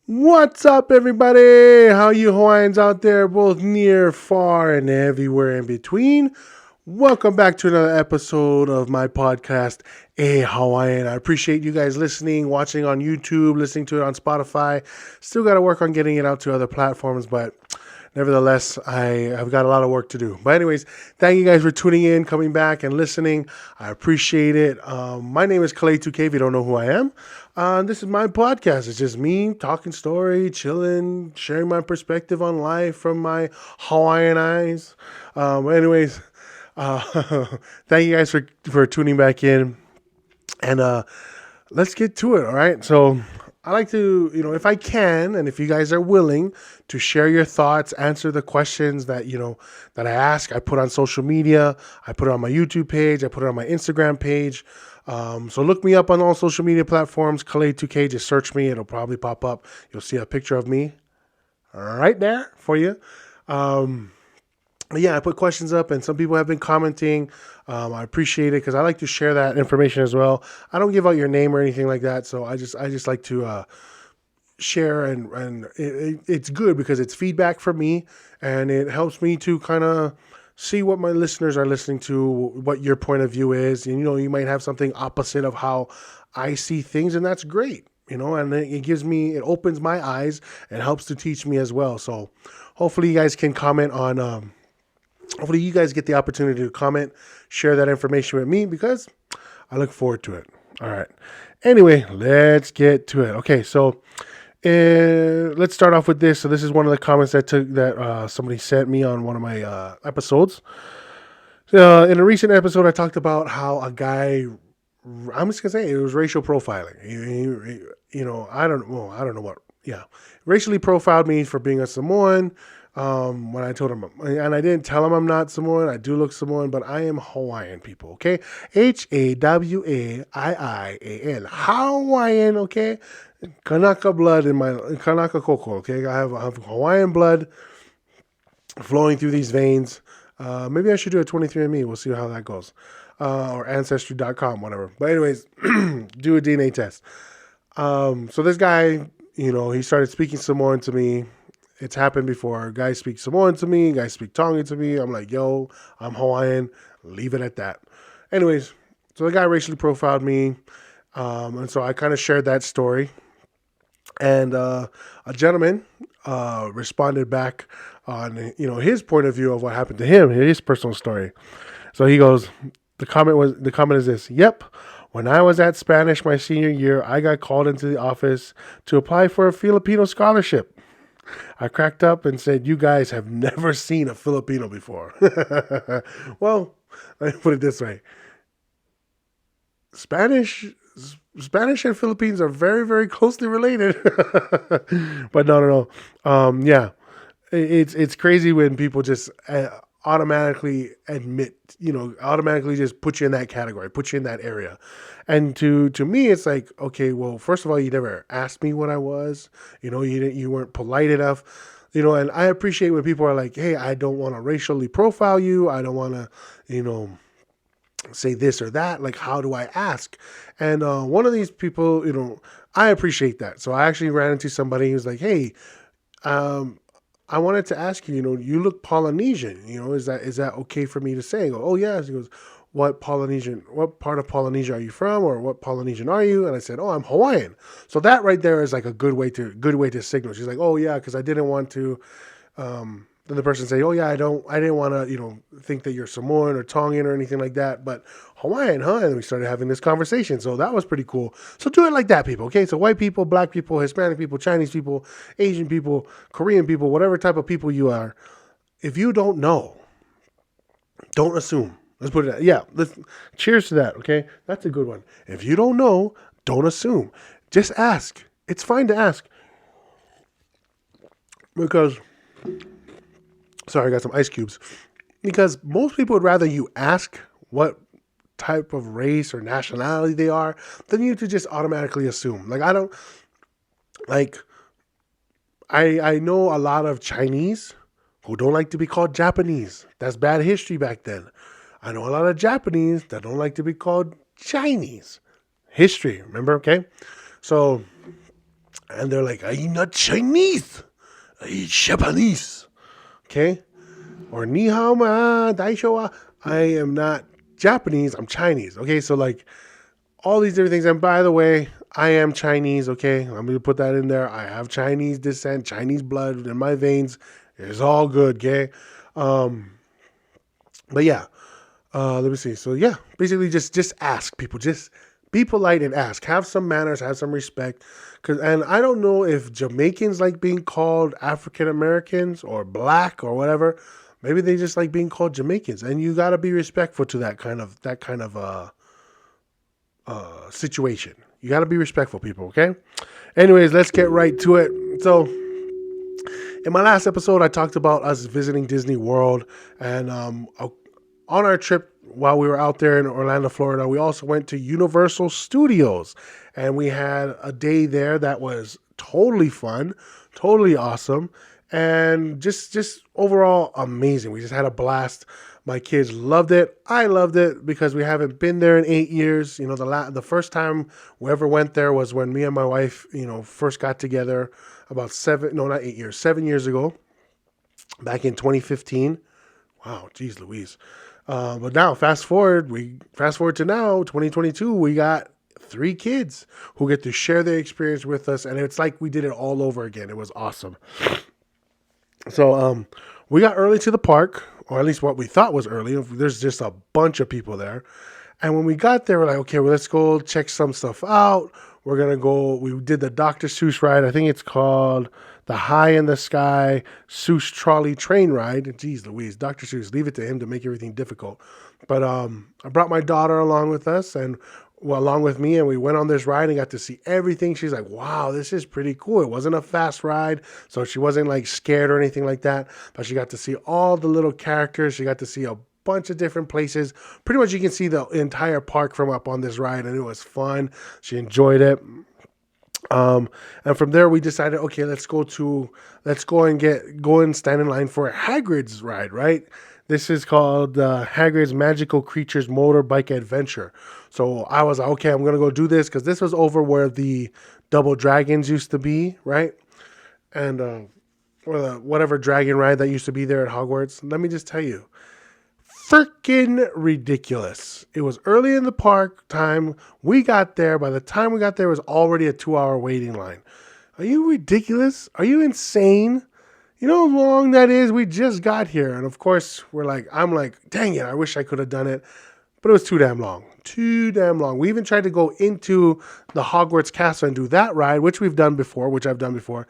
What's up, everybody? How you Hawaiians out there, both near, far, and everywhere in between? Welcome back to another episode of my podcast, A Hawaiian. I appreciate you guys listening, watching on YouTube, listening to it on Spotify. Still got to work on getting it out to other platforms, but nevertheless, I've got a lot of work to do. But anyways, thank you guys for tuning in, coming back, and listening. I appreciate it. My name is Kalei2K, if you don't know who I am. This is my podcast. It's just me talking story, chilling, sharing my perspective on life from my Hawaiian eyes. Anyways, thank you guys for tuning back in. And let's get to it, all right? So I like to, if I can, and if you guys are willing to share your thoughts, answer the questions that, that I ask, I put on social media, I put it on my YouTube page, I put it on my Instagram page. So look me up on all social media platforms, Kalei2K, just search me, it'll probably pop up. You'll see a picture of me right there for you. Yeah, I put questions up and some people have been commenting. I appreciate it because I like to share that information as well. I don't give out your name or anything like that. So I just like to share and it's good because it's feedback from me and it helps me to kind of see what my listeners are listening to, what your point of view is. And, you might have something opposite of how I see things, and that's great, and it opens my eyes and helps to teach me as well. So hopefully you guys can comment on, hopefully you guys get the opportunity to comment, share that information with me because I look forward to it. All right. Anyway, let's get to it. Okay. So let's start off with this. So this is one of the comments that somebody sent me on one of my episodes. In a recent episode, I talked about how a guy, I'm just gonna say it was racial profiling. I don't know what. Yeah, racially profiled me for being a Samoan. When I told him, and I didn't tell him I'm not Samoan. I do look Samoan, but I am Hawaiian, people. Okay, Hawaiian, Hawaiian. Okay. Kanaka blood in my Kanaka koko, okay? I have Hawaiian blood flowing through these veins. Maybe I should do a 23andMe. We'll see how that goes. Or Ancestry.com, whatever. But anyways, do a DNA test. So this guy, he started speaking Samoan to me. It's happened before. Guys speak Samoan to me. Guys speak Tongan to me. I'm like, yo, I'm Hawaiian. Leave it at that. Anyways, so the guy racially profiled me. And so I kind of shared that story. And a gentleman responded back on his point of view of what happened to him, his personal story. So he goes, the comment is this: "Yep, when I was at Spanish my senior year, I got called into the office to apply for a Filipino scholarship. I cracked up and said, 'You guys have never seen a Filipino before.'" Well, let me put it this way: Spanish and Philippines are very, very closely related. But no. Yeah, it's crazy when people just automatically automatically just put you in that category, put you in that area. And to me, it's like, okay, well, first of all, you never asked me what I was. You weren't polite enough. And I appreciate when people are like, hey, I don't want to racially profile you. I don't want to, say this or that. Like, how do I ask? And one of these people, I appreciate that. So I actually ran into somebody who's like, hey, I wanted to ask you, you look Polynesian. Is that okay for me to say? I go, oh yeah. He goes, what part of Polynesia are you from, or what Polynesian are you? And I said, oh, I'm Hawaiian. So that right there is like a good way to signal. She's like, oh yeah, because I didn't want to. Then the person say, oh yeah, I didn't want to, think that you're Samoan or Tongan or anything like that, but Hawaiian, huh? And we started having this conversation. So that was pretty cool. So do it like that, people. Okay. So white people, black people, Hispanic people, Chinese people, Asian people, Korean people, whatever type of people you are. If you don't know, don't assume. Let's put it. Yeah. Cheers to that. Okay. That's a good one. If you don't know, don't assume. Just ask. It's fine to ask. Because, sorry, I got some ice cubes. Because most people would rather you ask what type of race or nationality they are than you to just automatically assume. Like, I know a lot of Chinese who don't like to be called Japanese. That's bad history back then. I know a lot of Japanese that don't like to be called Chinese. History, remember? Okay. So, and they're like, I'm not Chinese. I'm Japanese. Okay. Or ni hao ma daisho wa. I am not Japanese. I'm Chinese. Okay. So, like, all these different things. And by the way, I am Chinese. Okay. I'm going to put that in there. I have Chinese descent, Chinese blood in my veins. It's all good. Okay. But yeah. Let me see. So yeah, basically just ask people. Just be polite and ask. Have some manners. Have some respect. And I don't know if Jamaicans like being called African Americans or black or whatever. Maybe they just like being called Jamaicans. And you got to be respectful to that kind of situation. You got to be respectful, people. Okay. Anyways, let's get right to it. So, in my last episode, I talked about us visiting Disney World, and on our trip while we were out there in Orlando, Florida, we also went to Universal Studios, and we had a day there that was totally fun, totally awesome, and just overall amazing. We just had a blast. My kids loved it. I loved it because we haven't been there in 8 years. You know, the first time we ever went there was when me and my wife, first got together about 7 years ago, back in 2015. Wow, geez Louise. But now, fast forward to now, 2022, we got 3 kids who get to share their experience with us, and it's like we did it all over again. It was awesome. So, we got early to the park, or at least what we thought was early. There's just a bunch of people there. And when we got there, we're like, okay, well, let's go check some stuff out. We're going to go, we did the Dr. Seuss ride. I think it's called the High in the Sky Seuss Trolley Train Ride. Jeez Louise, Dr. Seuss, leave it to him to make everything difficult. But I brought my daughter along with us along with me, and we went on this ride and got to see everything. She's like, wow, this is pretty cool. It wasn't a fast ride, so she wasn't like scared or anything like that, but she got to see all the little characters. She got to see a bunch of different places. Pretty much you can see the entire park from up on this ride, and it was fun. She enjoyed it. And from there we decided, okay, let's go and stand in line for Hagrid's ride, right? This is called Hagrid's Magical Creatures Motorbike Adventure. So I was like, okay, I'm going to go do this because this was over where the Double Dragons used to be, right? And or the whatever dragon ride that used to be there at Hogwarts. Let me just tell you, freaking ridiculous. It was early in the park time. We got there. By the time we got there, it was already a 2-hour waiting line. Are you ridiculous? Are you insane? You know how long that is? We just got here. And of course, I'm like, dang it, I wish I could have done it. But it was too damn long. Too damn long. We even tried to go into the Hogwarts castle and do that ride, which I've done before.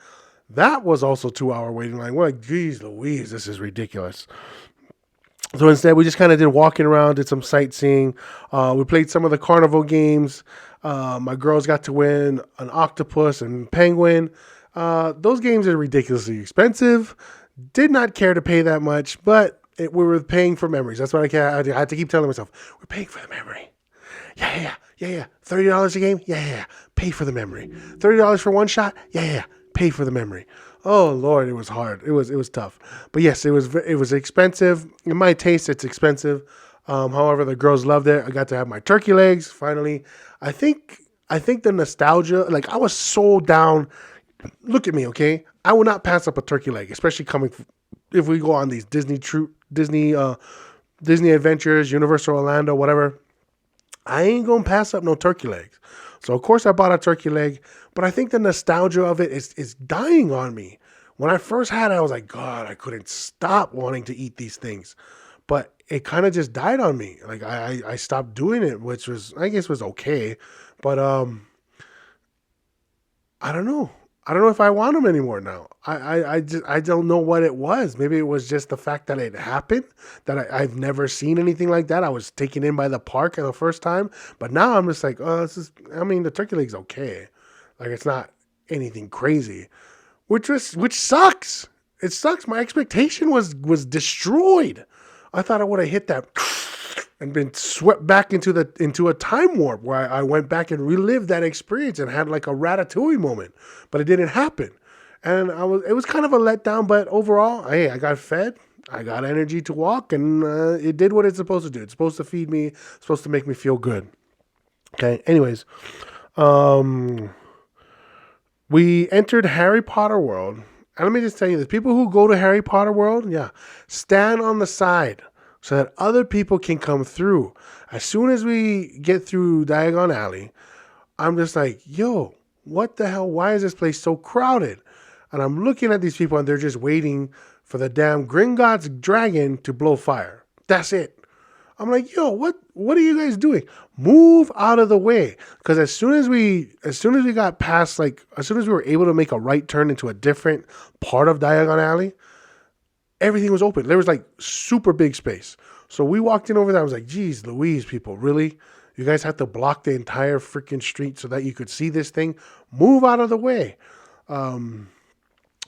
That was also 2-hour waiting line. We're like, geez Louise, this is ridiculous. So instead, we just kind of did walking around, did some sightseeing. We played some of the carnival games. My girls got to win an octopus and penguin. Those games are ridiculously expensive. Did not care to pay that much, but we were paying for memories. That's what I had to keep telling myself. We're paying for the memory. Yeah. $30 a game? Yeah. Pay for the memory. $30 for one shot? Yeah. Pay for the memory. Oh Lord, it was hard. It was tough. But yes, it was expensive. In my taste, it's expensive. However, the girls loved it. I got to have my turkey legs finally. I think the nostalgia, like I was so down. Look at me, okay? I will not pass up a turkey leg, especially if we go on these Disney adventures, Universal Orlando, whatever. I ain't gonna pass up no turkey legs. So of course I bought a turkey leg, but I think the nostalgia of it is dying on me. When I first had it, I was like, God, I couldn't stop wanting to eat these things. But it kind of just died on me. Like I stopped doing it, which I guess was okay. But I don't know. I don't know if I want them anymore now. I don't know what it was. Maybe it was just the fact that it happened, that I've never seen anything like that. I was taken in by the park the first time, but now I'm just like, oh, the turkey leg's okay. Like it's not anything crazy, which sucks. It sucks. My expectation was destroyed. I thought I would have hit that and been swept back into a time warp where I went back and relived that experience and had like a Ratatouille moment, but it didn't happen. And it was kind of a letdown, but overall, hey, I got fed. I got energy to walk, and it did what it's supposed to do. It's supposed to feed me, it's supposed to make me feel good. Okay. Anyways, um, we entered Harry Potter World. And let me just tell you this, people who go to Harry Potter World, yeah, stand on the side so that other people can come through. As soon as we get through Diagon Alley, I'm just like, yo, what the hell? Why is this place so crowded? And I'm looking at these people and they're just waiting for the damn Gringotts dragon to blow fire. That's it. I'm like, yo, what are you guys doing? Move out of the way. Because as soon as we got past, like, as soon as we were able to make a right turn into a different part of Diagon Alley, everything was open. There was like super big space. So we walked in over there. I was like, geez, Louise, people, really? You guys have to block the entire freaking street so that you could see this thing? Move out of the way.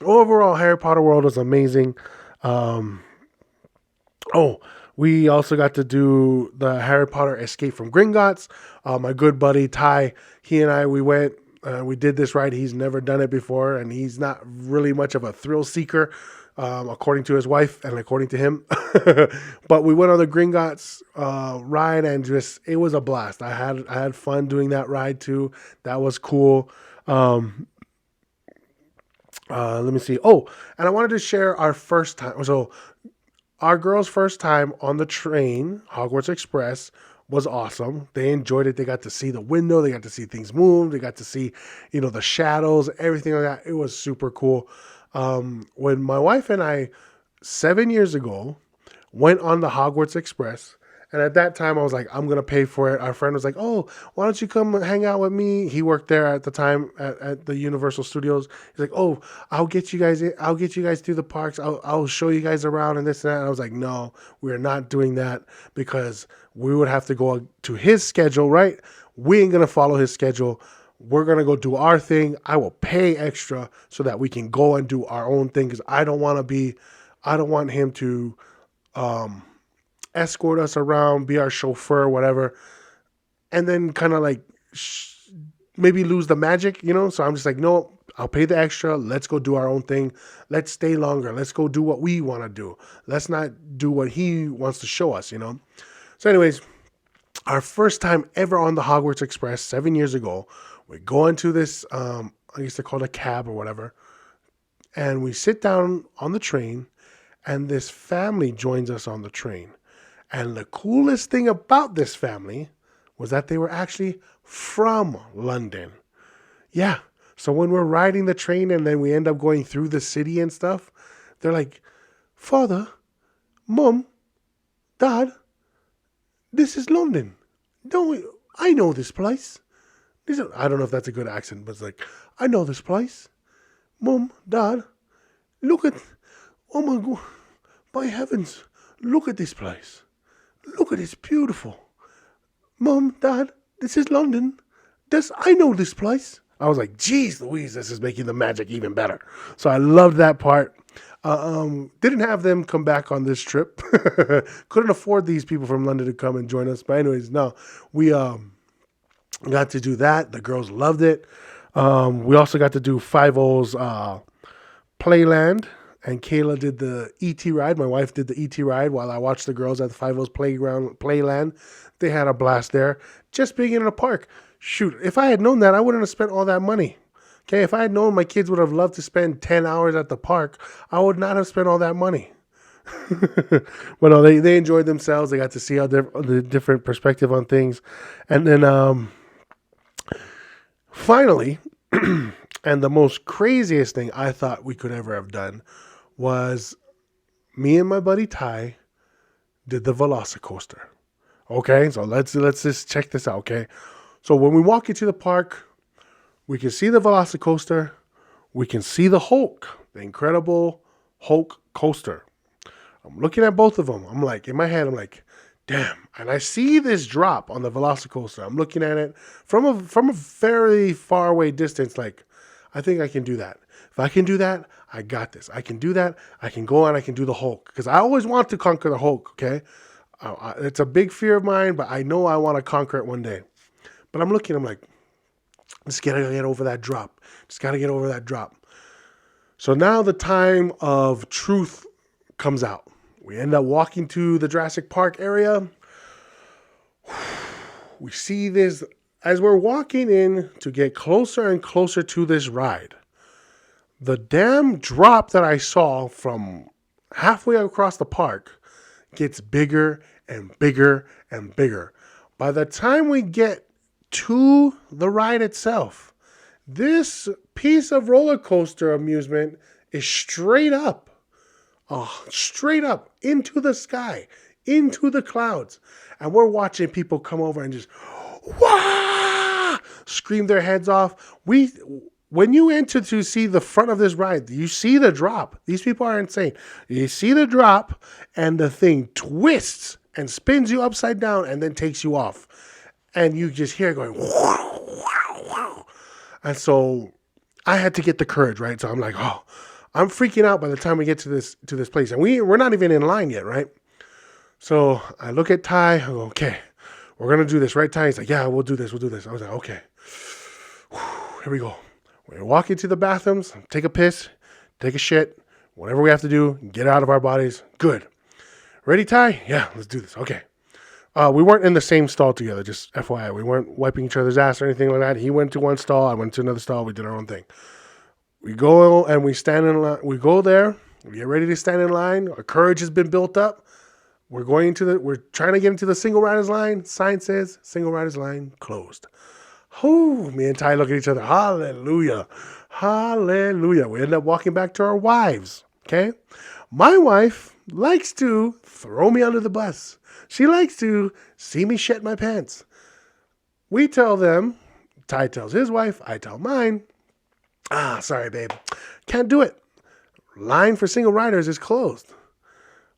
Overall, Harry Potter World was amazing. We also got to do the Harry Potter Escape from Gringotts. My good buddy Ty, he and I, we went, we did this ride. He's never done it before, and he's not really much of a thrill seeker, according to his wife and according to him. But we went on the Gringotts ride, and just it was a blast. I had fun doing that ride too. That was cool. Let me see. Oh, and I wanted to share our first time. So our girls' first time on the train, Hogwarts Express, was awesome. They enjoyed it. They got to see the window. They got to see things move. They got to see, the shadows, everything like that. It was super cool. When my wife and I, 7 years ago, went on the Hogwarts Express, and at that time I was like, I'm going to pay for it. Our friend was like, oh, why don't you come hang out with me? He worked there at the time at the Universal Studios. He's like, oh, I'll get you guys through the parks. I'll show you guys around and this and that. And I was like, no, we're not doing that because we would have to go to his schedule, right? We ain't going to follow his schedule. We're going to go do our thing. I will pay extra so that we can go and do our own thing because I don't want him to escort us around, be our chauffeur, whatever, and then kind of like maybe lose the magic, So I'm just like, no, I'll pay the extra. Let's go do our own thing. Let's stay longer. Let's go do what we want to do. Let's not do what he wants to show us, So anyways, our first time ever on the Hogwarts Express 7 years ago, we go into this, I guess they're called a cab or whatever, and we sit down on the train, and this family joins us on the train. And the coolest thing about this family was that they were actually from London. Yeah. So when we're riding the train and then we end up going through the city and stuff, they're like, Father, Mom, Dad, this is London. I know this place. I don't know if that's a good accent, but it's like, I know this place. Mom, Dad, oh my God, my heavens, look at this place. Look at it, it's beautiful. Mom, Dad, this is London. I know this place. I was like, geez Louise, this is making the magic even better. So I loved that part. Didn't have them come back on this trip. Couldn't afford these people from London to come and join us. But anyways, no, we got to do that. The girls loved it. We also got to do 5-O's Playland. And Kayla did the E.T. ride. My wife did the E.T. ride while I watched the girls at the 5-O's Playland. They had a blast there. Just being in a park. Shoot, if I had known that, I wouldn't have spent all that money. Okay, if I had known my kids would have loved to spend 10 hours at the park, I would not have spent all that money. But no, they enjoyed themselves. They got to see the different perspective on things. And then finally, and the most craziest thing I thought we could ever have done was me and my buddy Ty did the Velocicoaster. Okay, so let's just check this out, okay? So when we walk into the park, we can see the Velocicoaster. We can see the Hulk, the Incredible Hulk coaster. I'm looking at both of them. I'm like, in my head, I'm like, damn. And I see this drop on the Velocicoaster. I'm looking at it from a very far away distance, like, I think I can do that. If I can do that, I got this. I can do that. I can go on. I can do the Hulk. Because I always want to conquer the Hulk, okay? It's a big fear of mine, but I know I want to conquer it one day. But I'm looking, I'm like, just got to get over that drop. Just got to get over that drop. So now the time of truth comes out. We end up walking to the Jurassic Park area. We see this as we're walking in to get closer and closer to this ride. The damn drop that I saw from halfway across the park gets bigger and bigger and bigger. By the time we get to the ride itself, this piece of roller coaster amusement is straight up into the sky, into the clouds. And we're watching people come over and just, wah! Scream their heads off. When you enter to see the front of this ride, you see the drop. These people are insane. You see the drop, and the thing twists and spins you upside down and then takes you off. And you just hear it going, wow, wow, wow. And so I had to get the courage, right? So I'm like, oh, I'm freaking out by the time we get to this place. And we're not even in line yet, right? So I look at Ty. I go, okay, we're going to do this, right, Ty? He's like, yeah, we'll do this. I was like, okay. Here we go. We're walking to the bathrooms, take a piss, take a shit, whatever we have to do, get out of our bodies. Good. Ready, Ty? Yeah, let's do this. Okay. We weren't in the same stall together, just FYI. We weren't wiping each other's ass or anything like that. He went to one stall, I went to another stall. We did our own thing. We go and we stand in line. We go there. We get ready to stand in line. Our courage has been built up. We're trying to get into the single riders line. Sign says single riders line closed. Oh, me and Ty look at each other. Hallelujah. Hallelujah. We end up walking back to our wives. Okay. My wife likes to throw me under the bus. She likes to see me shit my pants. We tell them, Ty tells his wife, I tell mine. Sorry, babe. Can't do it. Line for single riders is closed.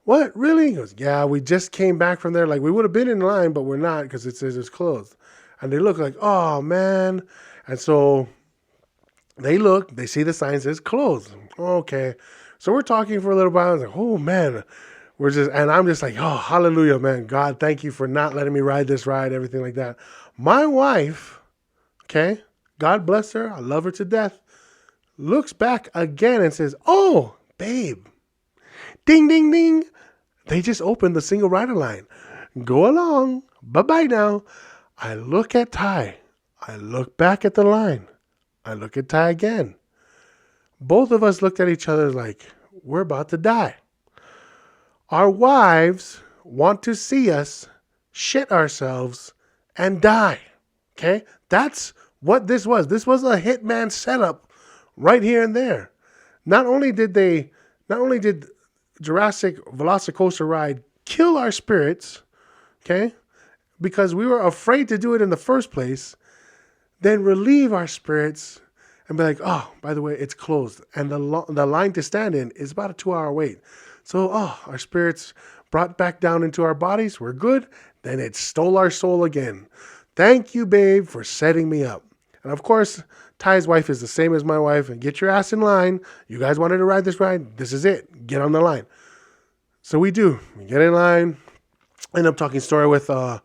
What? Really? He goes, yeah, we just came back from there. Like, we would have been in line, but we're not because it says it's closed. And they look like, oh, man. And so they look, they see the sign says closed. Okay. So we're talking for a little while. I was like, oh, man. And I'm just like, oh, hallelujah, man. God, thank you for not letting me ride this ride, everything like that. My wife, okay, God bless her. I love her to death. Looks back again and says, oh, babe. Ding, ding, ding. They just opened the single rider line. Go along. Bye-bye now. I look at Ty. I look back at the line. I look at Ty again. Both of us looked at each other like, we're about to die. Our wives want to see us shit ourselves and die. Okay? That's what this was. This was a hitman setup right here and there. Not only did Jurassic Velocicoaster ride kill our spirits, okay, because we were afraid to do it in the first place, then relieve our spirits and be like, oh, by the way, it's closed. And the line to stand in is about a 2-hour wait. So, our spirits brought back down into our bodies. We're good. Then it stole our soul again. Thank you, babe, for setting me up. And of course, Ty's wife is the same as my wife. And get your ass in line. You guys wanted to ride this ride? This is it. Get on the line. So we do. We get in line. End up talking story with, I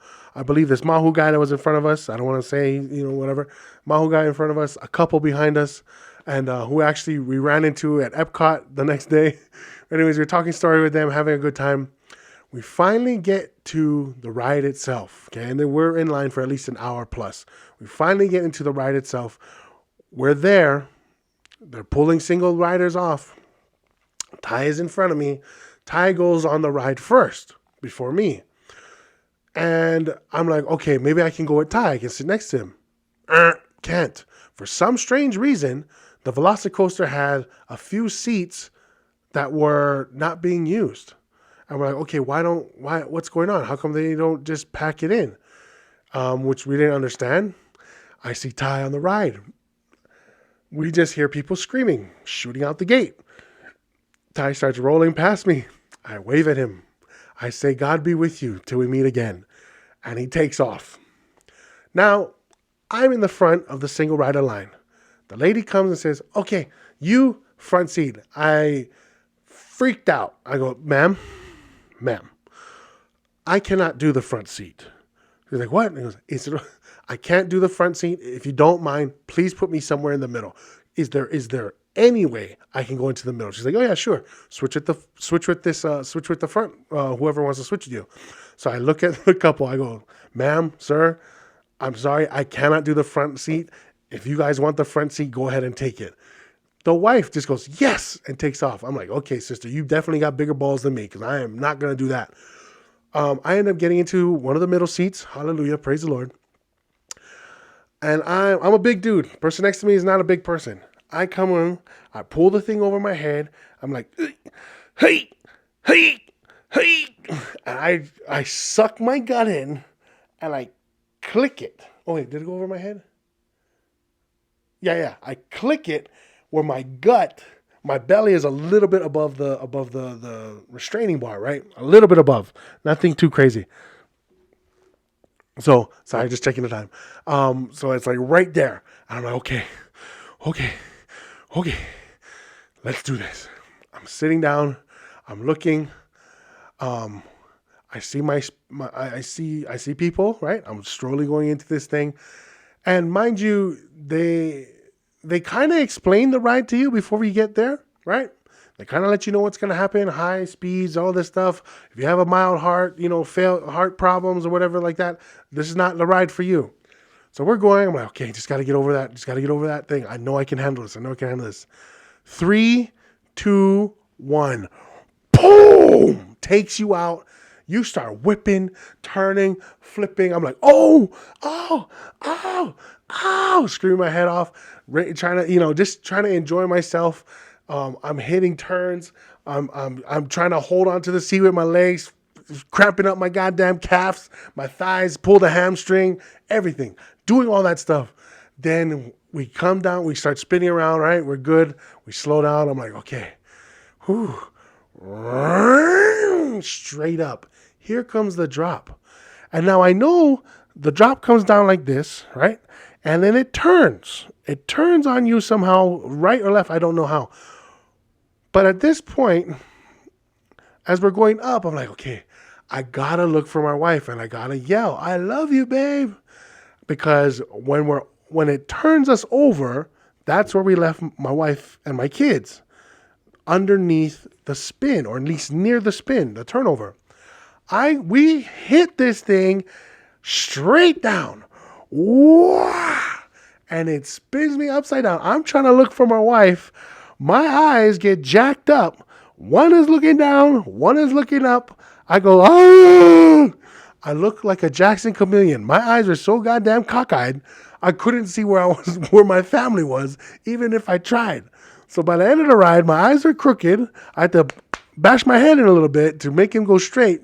believe, this Mahu guy that was in front of us. I don't want to say, whatever. Mahu guy in front of us. A couple behind us. And who actually we ran into at Epcot the next day. Anyways, we're talking story with them, having a good time. We finally get to the ride itself. Okay, and then we're in line for at least an hour plus. We finally get into the ride itself. We're there. They're pulling single riders off. Ty is in front of me. Ty goes on the ride first before me. And I'm like, okay, maybe I can go with Ty. I can sit next to him. Can't. For some strange reason, the Velocicoaster had a few seats that were not being used. And we're like, okay, what's going on? How come they don't just pack it in? Which we didn't understand. I see Ty on the ride. We just hear people screaming, shooting out the gate. Ty starts rolling past me. I wave at him. I say, God be with you till we meet again. And he takes off. Now, I'm in the front of the single rider line. The lady comes and says, okay, you front seat. I freaked out. I go, ma'am, I cannot do the front seat. She's like, what? And he goes, I can't do the front seat. If you don't mind, please put me somewhere in the middle. Is there any way I can go into the middle. She's like, oh yeah, sure. Switch with the front. Whoever wants to switch with you. So I look at the couple. I go, ma'am, sir, I'm sorry, I cannot do the front seat. If you guys want the front seat, go ahead and take it. The wife just goes, yes, and takes off. I'm like, okay, sister, you definitely got bigger balls than me because I am not going to do that. I end up getting into one of the middle seats. Hallelujah. Praise the Lord. And I'm a big dude. Person next to me is not a big person. I come in, I pull the thing over my head. I'm like, hey, hey, hey. And I suck my gut in and I click it. Oh, wait, did it go over my head? Yeah. I click it where my gut, my belly is a little bit above the restraining bar, right? A little bit above. Nothing too crazy. So, sorry, just checking the time. So it's like right there. And I'm like, okay, let's do this. I'm sitting down. I'm looking. I see I see people, right? I'm slowly going into this thing. And mind you, they kind of explain the ride to you before you get there, right? They kind of let you know what's going to happen, high speeds, all this stuff. If you have a mild heart, heart problems or whatever like that, this is not the ride for you. So we're going. I'm like, okay, just got to get over that. Just got to get over that thing. I know I can handle this. 3, 2, 1. Boom! Takes you out. You start whipping, turning, flipping. I'm like, oh, screaming my head off, trying to enjoy myself. I'm hitting turns. I'm trying to hold on to the seat with my legs, cramping up my goddamn calves, my thighs, pull the hamstring, everything, doing all that stuff. Then we come down, we start spinning around, right? We're good. We slow down. I'm like, okay, straight up. Here comes the drop. And now I know the drop comes down like this, right? And then it turns. It turns on you somehow, right or left, I don't know how. But at this point, as we're going up, I'm like, okay, I gotta look for my wife and I gotta yell, I love you, babe. Because when it turns us over, that's where we left my wife and my kids, underneath the spin, or at least near the spin, the turnover. We hit this thing straight down. And it spins me upside down. I'm trying to look for my wife. My eyes get jacked up. One is looking down, one is looking up. I go, oh! I look like a Jackson chameleon. My eyes are so goddamn cockeyed, I couldn't see where my family was, even if I tried. So by the end of the ride, my eyes are crooked. I had to bash my head in a little bit to make him go straight.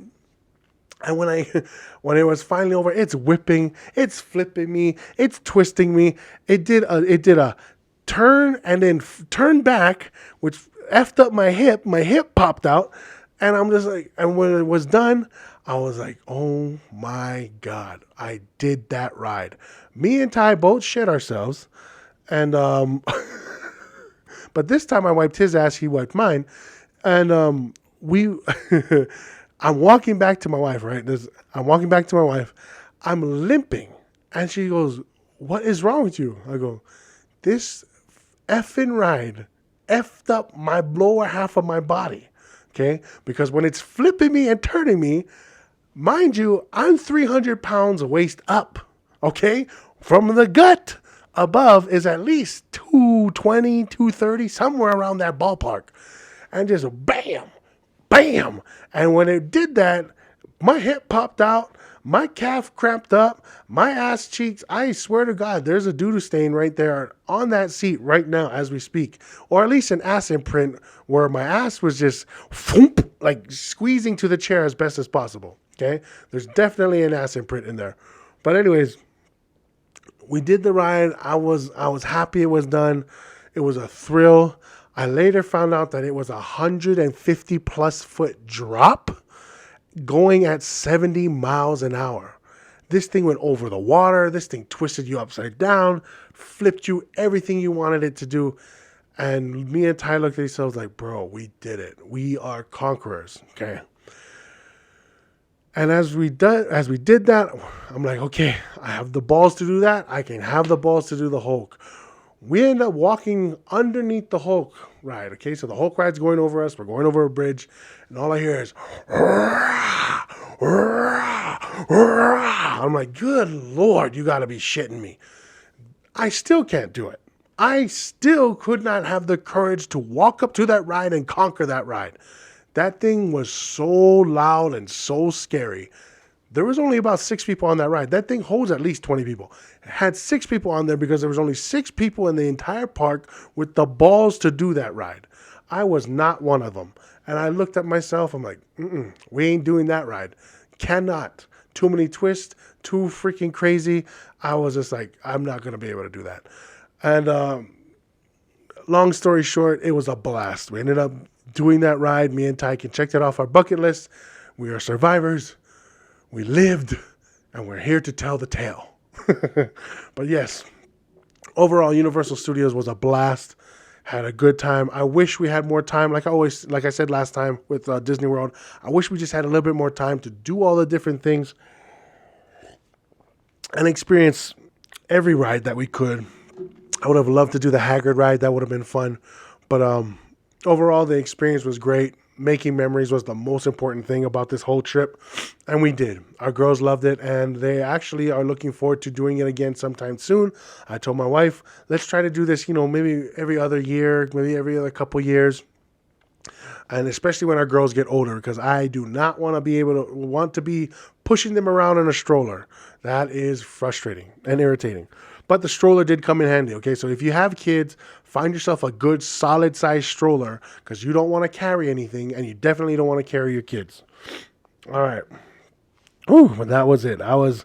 And when it was finally over, it's whipping, it's flipping me, it's twisting me. It did a turn and then turn back, which effed up my hip. My hip popped out, and I'm just like, and when it was done, I was like, oh my God, I did that ride. Me and Ty both shit ourselves, and but this time I wiped his ass, he wiped mine, and we. I'm walking back to my wife, right? I'm limping. And she goes, what is wrong with you? I go, this effing ride effed up my lower half of my body. Okay? Because when it's flipping me and turning me, mind you, I'm 300 pounds waist up. Okay? From the gut above is at least 220, 230, somewhere around that ballpark. And just bam. Bam! And when it did that, my hip popped out, my calf cramped up, my ass cheeks, I swear to God, there's a doo-doo stain right there on that seat right now as we speak. Or at least an ass imprint where my ass was just thump, like squeezing to the chair as best as possible. Okay? There's definitely an ass imprint in there. But anyways, we did the ride. I was happy it was done. It was a thrill. I later found out that it was 150 plus foot drop going at 70 miles an hour. This thing went over the water. This thing twisted you upside down, flipped you everything you wanted it to do. And me and Ty looked at ourselves like, bro, we did it. We are conquerors. Okay. And as we did that, I'm like, okay, I have the balls to do that. I can have the balls to do the Hulk. We end up walking underneath the Hulk ride. Okay, so the Hulk ride's going over us. We're going over a bridge, and all I hear is, I'm like, good Lord, you got to be shitting me. I still can't do it. I still could not have the courage to walk up to that ride and conquer that ride. That thing was so loud and so scary. There was only about 6 people on that ride. That thing holds at least 20 people. It had 6 people on there because there was only 6 people in the entire park with the balls to do that ride. I was not one of them. And I looked at myself. I'm like, we ain't doing that ride. Cannot. Too many twists. Too freaking crazy. I was just like, I'm not going to be able to do that. And long story short, it was a blast. We ended up doing that ride. Me and Tyken checked it off our bucket list. We are survivors. We lived, and we're here to tell the tale. But yes, overall, Universal Studios was a blast. Had a good time. I wish we had more time. Like I said last time with Disney World, I wish we just had a little bit more time to do all the different things and experience every ride that we could. I would have loved to do the Hagrid ride. That would have been fun. But overall, the experience was great. Making memories was the most important thing about this whole trip. And we did. Our girls loved it. And they actually are looking forward to doing it again sometime soon. I told my wife, let's try to do this, maybe every other year, maybe every other couple years. And especially when our girls get older, because I do not want to be pushing them around in a stroller. That is frustrating and irritating. But the stroller did come in handy, okay? So if you have kids, find yourself a good solid size stroller because you don't want to carry anything and you definitely don't want to carry your kids. All right. Ooh, but that was it. That was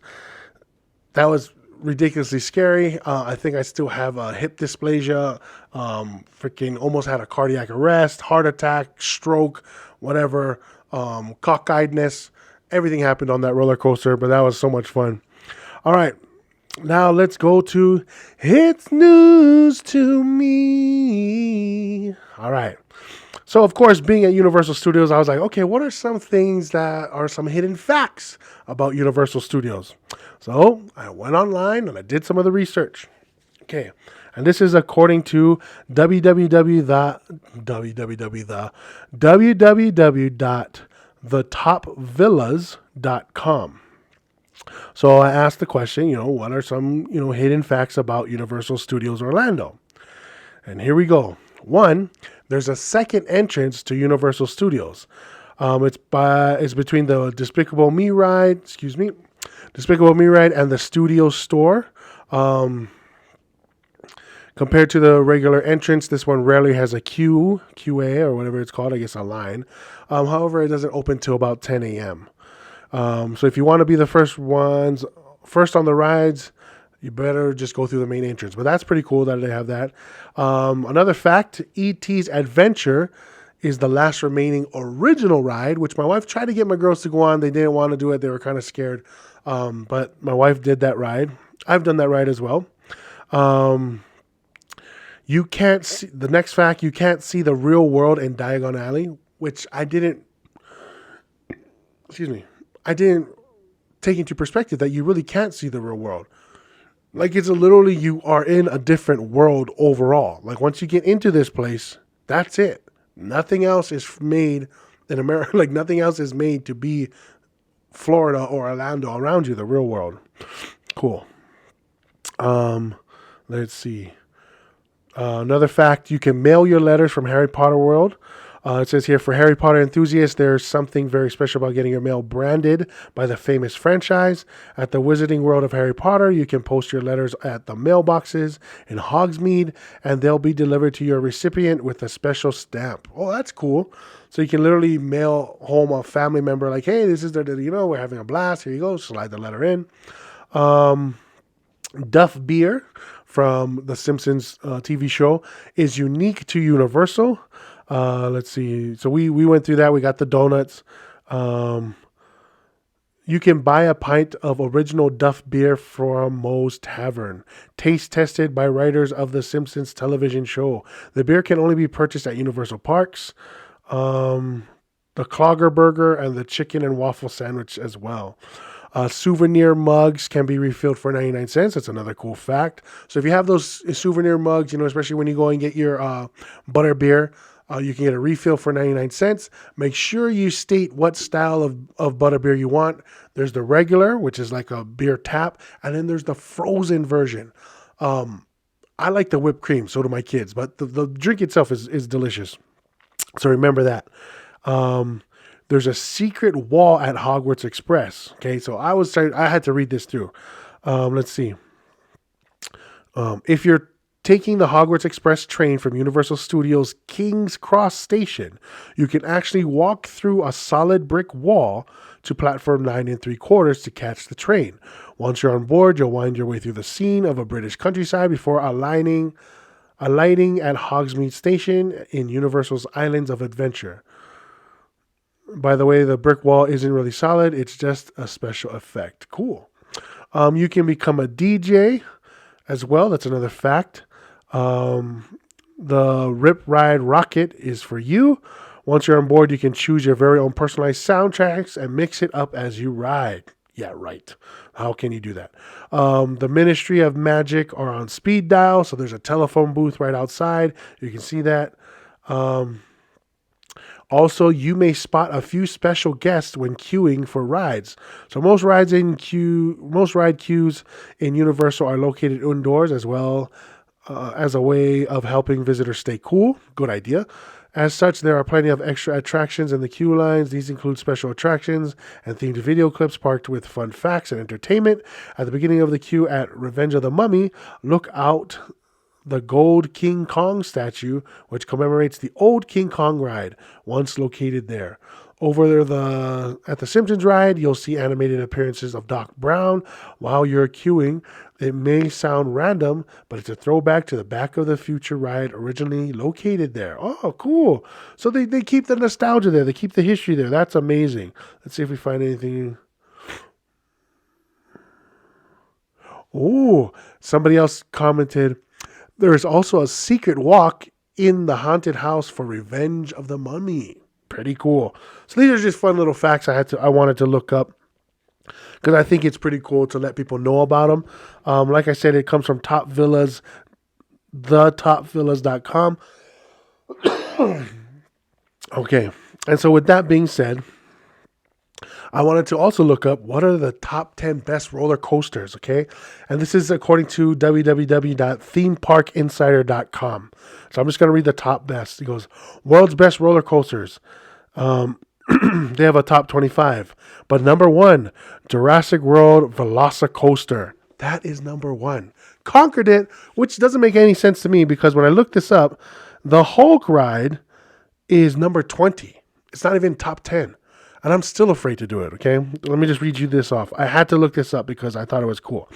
ridiculously scary. I think I still have a hip dysplasia, freaking almost had a cardiac arrest, heart attack, stroke, whatever, cockeyedness. Everything happened on that roller coaster, but that was so much fun. All right. Now let's go to It's News to Me. All right. So, of course, being at Universal Studios, I was like, okay, what are some things that are some hidden facts about Universal Studios? So I went online and I did some of the research. Okay. And this is according to www.thetopvillas.com. So I asked the question, what are some, hidden facts about Universal Studios Orlando? And here we go. 1, there's a second entrance to Universal Studios. It's between the Despicable Me ride and the Studio Store. Compared to the regular entrance, this one rarely has a QA, or whatever it's called, I guess a line. However, it doesn't open till about 10 a.m. So if you want to be the first on the rides, you better just go through the main entrance. But that's pretty cool that they have that. Another fact, E.T.'s Adventure is the last remaining original ride, which my wife tried to get my girls to go on. They didn't want to do it. They were kind of scared. But my wife did that ride. I've done that ride as well. You can't see, the next fact, you can't see the real world in Diagon Alley, which I didn't take into perspective that you really can't see the real world. Like, it's literally, you are in a different world overall. Like, once you get into this place, that's it. Nothing else is made in America. Like, nothing else is made to be Florida or Orlando around you, the real world. Cool. Let's see. Another fact, you can mail your letters from Harry Potter World. It says here, for Harry Potter enthusiasts, there's something very special about getting your mail branded by the famous franchise. At the Wizarding World of Harry Potter, you can post your letters at the mailboxes in Hogsmeade, and they'll be delivered to your recipient with a special stamp. Oh, that's cool. So you can literally mail home a family member like, hey, this is we're having a blast. Here you go. Slide the letter in. Duff Beer from the Simpsons TV show is unique to Universal. Let's see. So we went through that. We got the donuts. You can buy a pint of original Duff beer from Moe's Tavern. Taste tested by writers of the Simpsons television show. The beer can only be purchased at Universal Parks. The Clogger Burger and the chicken and waffle sandwich as well. Souvenir mugs can be refilled for 99 cents. That's another cool fact. So if you have those souvenir mugs, especially when you go and get your butter beer, you can get a refill for 99 cents. Make sure you state what style of butterbeer you want. There's the regular, which is like a beer tap, and then there's the frozen version. I like the whipped cream, so do my kids, but the drink itself is delicious. So remember that. There's a secret wall at Hogwarts Express. Okay, so I had to read this through. Let's see. If you're taking the Hogwarts Express train from Universal Studios King's Cross Station, you can actually walk through a solid brick wall to platform 9 3/4 to catch the train. Once you're on board, you'll wind your way through the scene of a British countryside before alighting at Hogsmeade Station in Universal's Islands of Adventure. By the way, the brick wall isn't really solid. It's just a special effect. Cool. You can become a DJ as well. That's another fact. The Rip Ride Rocket is for you. Once you're on board, you can choose your very own personalized soundtracks and mix it up as you ride. Yeah, right. How can you do that? The Ministry of Magic are on speed dial, so there's a telephone booth right outside. You can see that. Also, you may spot a few special guests when queuing for rides. So most ride queues in Universal are located indoors as well as a way of helping visitors stay cool. Good idea. As such, there are plenty of extra attractions in the queue lines. These include special attractions and themed video clips parked with fun facts and entertainment. At the beginning of the queue at Revenge of the Mummy, look out the gold King Kong statue, which commemorates the old King Kong ride, once located there. Over there, at the Simpsons ride, you'll see animated appearances of Doc Brown. While you're queuing, it may sound random, but it's a throwback to the Back of the Future ride originally located there. Oh, cool. So they keep the nostalgia there. They keep the history there. That's amazing. Let's see if we find anything. Oh, somebody else commented, there is also a secret walk in the haunted house for Revenge of the Mummy. Pretty cool. So these are just fun little facts I wanted to look up because I think it's pretty cool to let people know about them. Like I said, it comes from Top Villas, thetopvillas.com. Okay. And so with that being said, I wanted to also look up what are the top 10 best roller coasters, okay? And this is according to www.themeparkinsider.com. So I'm just going to read the top best. It goes, world's best roller coasters. They have a top 25. But number 1, Jurassic World Velocicoaster. That is number 1. Conquered it, which doesn't make any sense to me because when I looked this up, the Hulk ride is number 20. It's not even top 10. And I'm still afraid to do it, okay? Let me just read you this off. I had to look this up because I thought it was cool.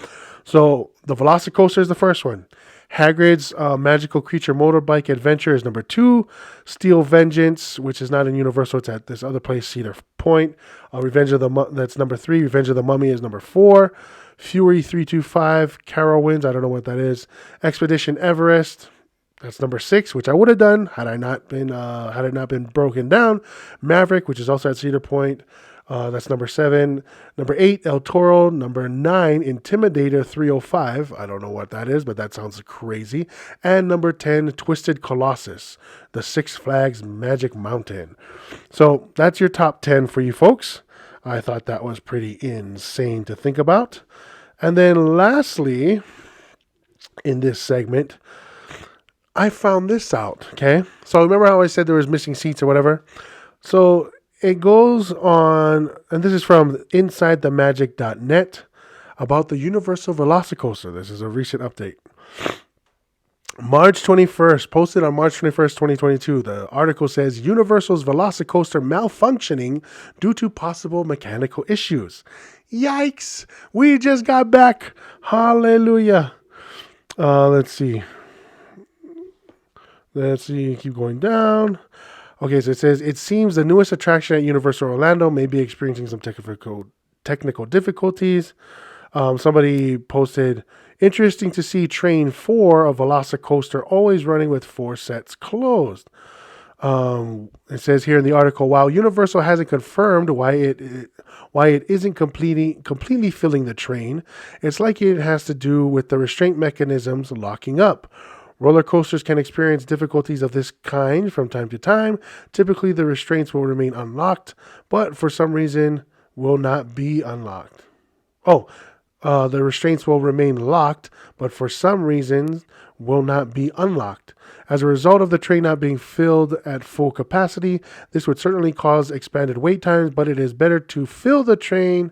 So the Velocicoaster is the first one. Hagrid's Magical Creature Motorbike Adventure is number 2. Steel Vengeance, which is not in Universal, it's at this other place, Cedar Point. That's number 3. Revenge of the Mummy is number 4. Fury 325, Carowinds, I don't know what that is. Expedition Everest, that's number 6, which I would have done had it not been broken down. Maverick, which is also at Cedar Point, that's number 7. Number 8, El Toro. Number 9, Intimidator 305. I don't know what that is, but that sounds crazy. And number 10, Twisted Colossus, the Six Flags Magic Mountain. So that's your top 10 for you folks. I thought that was pretty insane to think about. And then lastly, in this segment, I found this out, okay? So remember how I said there was missing seats or whatever? So it goes on, and this is from InsideTheMagic.net, about the Universal Velocicoaster. This is a recent update. March 21st, posted on March 21st, 2022. The article says, Universal's Velocicoaster malfunctioning due to possible mechanical issues. Yikes! We just got back. Hallelujah. Let's see. Keep going down. Okay, so it says, it seems the newest attraction at Universal Orlando may be experiencing some technical difficulties. Somebody posted, interesting to see Train 4 of Velocicoaster always running with 4 sets closed. It says here in the article, while Universal hasn't confirmed why it isn't completely filling the train, it's likely it has to do with the restraint mechanisms locking up. Roller coasters can experience difficulties of this kind from time to time. Typically, the restraints will remain unlocked, but for some reason will not be unlocked. The restraints will remain locked, but for some reasons will not be unlocked. As a result of the train not being filled at full capacity, this would certainly cause expanded wait times, but it is better to fill the train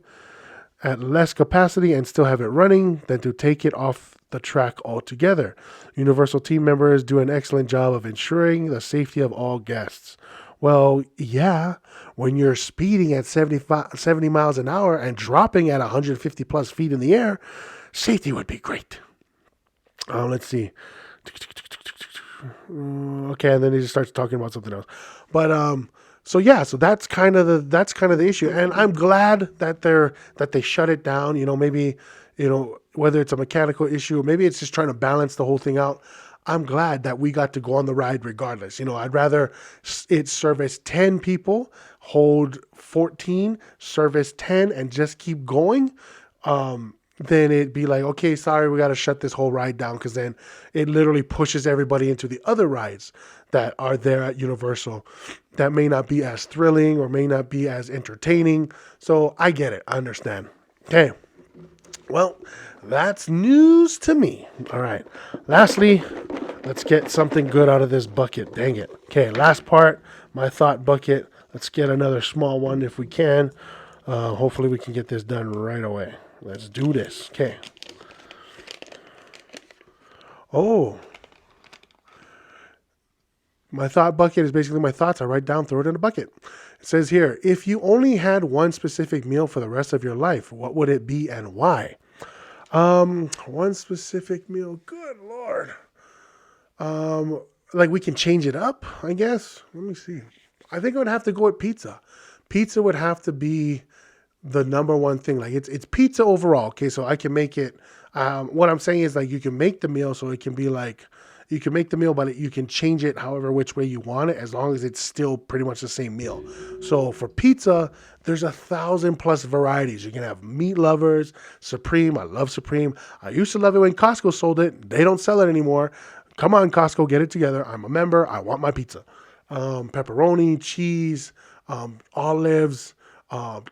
at less capacity and still have it running than to take it off the track altogether. Universal team members do an excellent job of ensuring the safety of all guests. Well, yeah, when you're speeding at 70 miles an hour and dropping at 150 plus feet in the air, safety would be great. Let's see. Okay, and then he just starts talking about something else. But so that's kind of the issue, and I'm glad that they shut it down. Maybe whether it's a mechanical issue, maybe it's just trying to balance the whole thing out. I'm glad that we got to go on the ride regardless. I'd rather it service 10 people, hold 14, service 10, and just keep going. Then it'd be like, okay, sorry, we got to shut this whole ride down, because then it literally pushes everybody into the other rides that are there at Universal that may not be as thrilling or may not be as entertaining. So I get it. I understand. Okay. Well, that's news to me. All right. Lastly, let's get something good out of this bucket. Dang it. Okay, last part, my thought bucket. Let's get another small one if we can. Hopefully we can get this done right away. Let's do this. Okay. Oh. My thought bucket is basically my thoughts. I write down, throw it in a bucket. It says here, if you only had one specific meal for the rest of your life, what would it be and why? One specific meal. Good Lord. Like we can change it up, I guess. Let me see. I think I would have to go with pizza. Pizza would have to be the number one thing. Like it's pizza overall. Okay, so I can make it. What I'm saying is, like, you can make the meal, so it can be like, you can make the meal, but you can change it however which way you want it, as long as it's still pretty much the same meal. So for pizza, there's 1,000+ varieties. You can have meat lovers, Supreme. I love Supreme. I used to love it when Costco sold it. They don't sell it anymore. Come on, Costco, get it together. I'm a member. I want my pizza. Pepperoni, cheese, olives,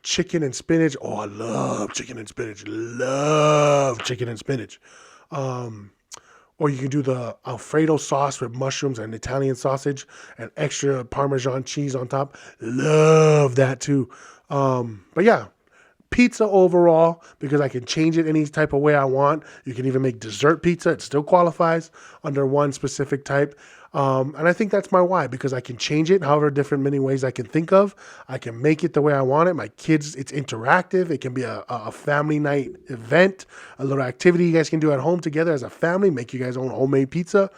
chicken and spinach. Oh, I love chicken and spinach. Love chicken and spinach. Or you can do the Alfredo sauce with mushrooms and Italian sausage and extra Parmesan cheese on top. Love that too. But yeah, pizza overall, because I can change it any type of way I want. You can even make dessert pizza. It still qualifies under one specific type. And I think that's my why, because I can change it however different many ways I can think of. I can make it the way I want it. My kids, it's interactive. It can be a family night event, a little activity you guys can do at home together as a family. Make you guys own homemade pizza.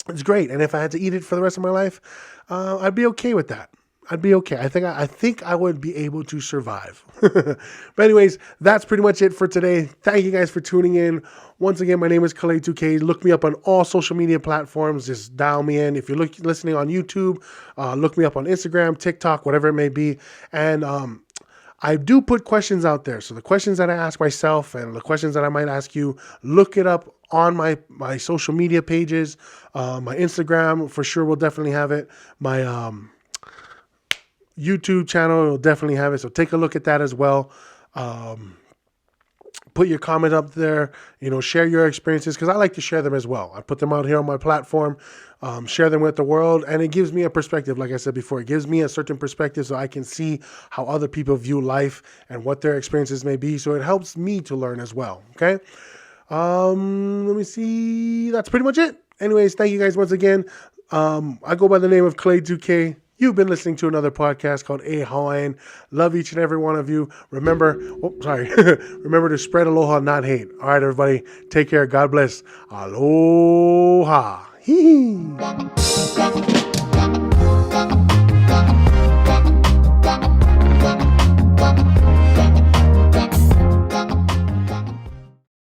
It's great. And if I had to eat it for the rest of my life, I'd be okay with that. I'd be okay. I think I would be able to survive. But anyways, that's pretty much it for today. Thank you guys for tuning in. Once again, my name is Khaled2K. Look me up on all social media platforms. Just dial me in. If you're listening on YouTube, look me up on Instagram, TikTok, whatever it may be. And I do put questions out there. So the questions that I ask myself and the questions that I might ask you, look it up on my social media pages. My Instagram, for sure, will definitely have it. My YouTube channel will definitely have it, so take a look at that as well. Put your comment up there, share your experiences, because I like to share them as well. I put them out here on my platform, share them with the world, and it gives me a perspective. Like I said before, it gives me a certain perspective so I can see how other people view life and what their experiences may be, so it helps me to learn as well, okay? Let me see. That's pretty much it. Anyways, thank you guys once again. I go by the name of Clay2K. You've been listening to another podcast called Hawaiian. Love each and every one of you. Remember to spread aloha, not hate. All right, everybody. Take care. God bless. Aloha. Hee.